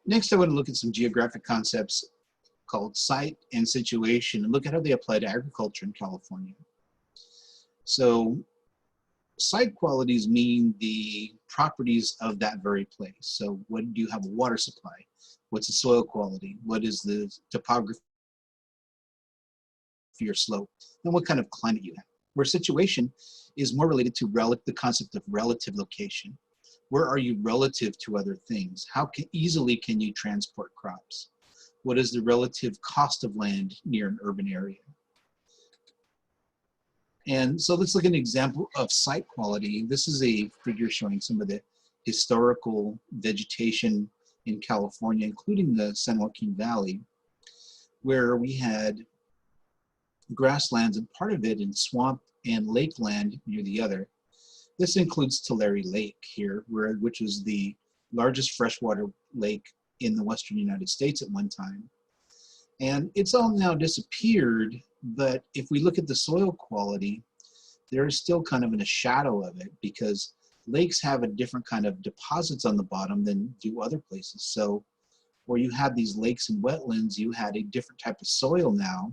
Next, I want to look at some geographic concepts called site and situation and look at how they apply to agriculture in California. So site qualities mean the properties of that very place. So what do you have a water supply? What's the soil quality? What is the topography or slope? And what kind of climate you have? Where situation is more related to the concept of relative location. Where are you relative to other things? How easily can you transport crops? What is the relative cost of land near an urban area? And so let's look at an example of site quality. This is a figure showing some of the historical vegetation in California, including the San Joaquin Valley, where we had grasslands and part of it in swamp and lake land near the other. This includes Tulare Lake here, which was the largest freshwater lake in the western United States at one time. And it's all now disappeared, but if we look at the soil quality, there is still kind of in a shadow of it because lakes have a different kind of deposits on the bottom than do other places. So where you have these lakes and wetlands, you had a different type of soil now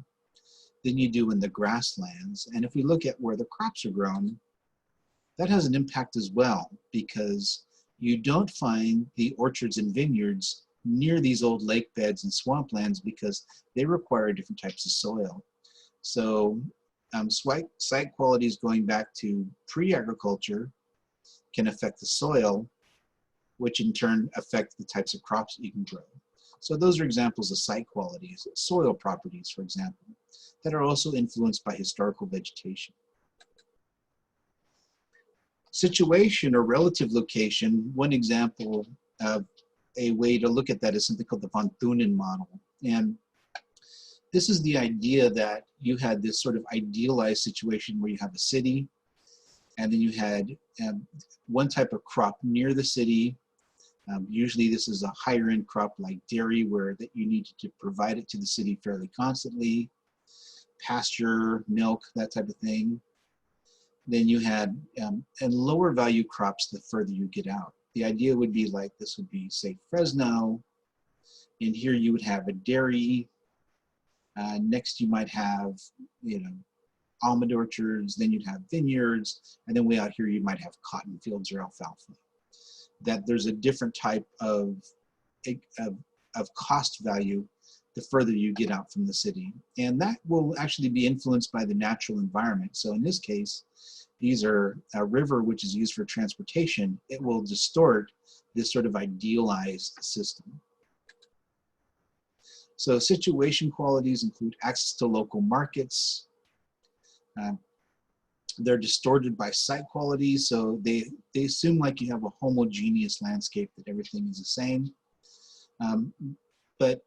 than you do in the grasslands. And if we look at where the crops are grown, that has an impact as well because you don't find the orchards and vineyards near these old lake beds and swamplands because they require different types of soil. So site qualities going back to pre-agriculture can affect the soil, which in turn affect the types of crops that you can grow. So those are examples of site qualities, soil properties, for example, that are also influenced by historical vegetation. Situation or relative location, one example of a way to look at that is something called the Thünen Model. And this is the idea that you had this sort of idealized situation where you have a city, and then you had one type of crop near the city. Usually this is a higher end crop like dairy where that you needed to provide it to the city fairly constantly, pasture, milk, that type of thing. Then you had and lower value crops the further you get out. The idea would be like this would be, say, Fresno, and here you would have a dairy. Next you might have, almond orchards, then you'd have vineyards, and then way out here you might have cotton fields or alfalfa. That there's a different type of cost value the further you get out from the city. And that will actually be influenced by the natural environment. So in this case, these are a river which is used for transportation. It will distort this sort of idealized system. So situation qualities include access to local markets. They're distorted by site quality, so they assume like you have a homogeneous landscape, that everything is the same. But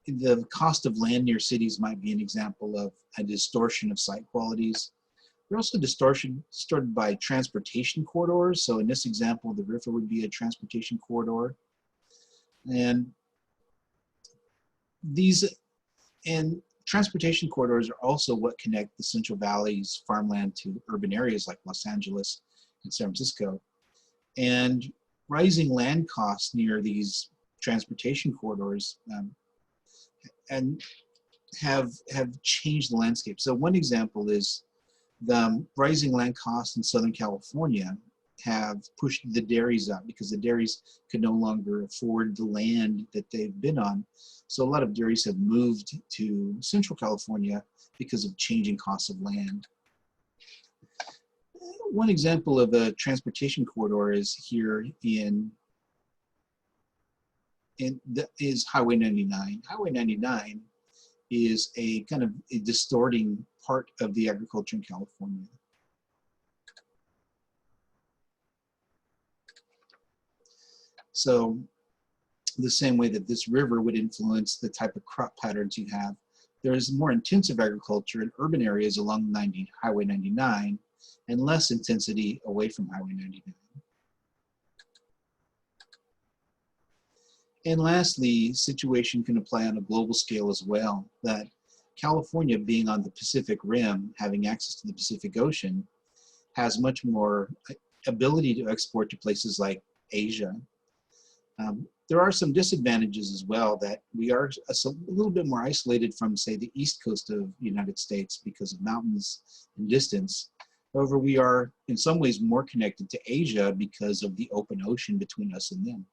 the cost of land near cities might be an example of a distortion of site qualities. They're also distorted by transportation corridors. So in this example, the river would be a transportation corridor. And transportation corridors are also what connect the Central Valley's farmland to urban areas like Los Angeles and San Francisco. And rising land costs near these transportation corridors and have changed the landscape. So one example is the rising land costs in Southern California have pushed the dairies out because the dairies could no longer afford the land that they've been on. So a lot of dairies have moved to Central California because of changing costs of land. One example of a transportation corridor is here is Highway 99. Highway 99 is a kind of a distorting part of the agriculture in California. So the same way that this river would influence the type of crop patterns you have, there is more intensive agriculture in urban areas along Highway 99 and less intensity away from Highway 99. And lastly, situation can apply on a global scale as well, that California being on the Pacific Rim, having access to the Pacific Ocean, has much more ability to export to places like Asia. There are some disadvantages as well, that we are a little bit more isolated from, say, the east coast of the United States because of mountains and distance. However, we are in some ways more connected to Asia because of the open ocean between us and them.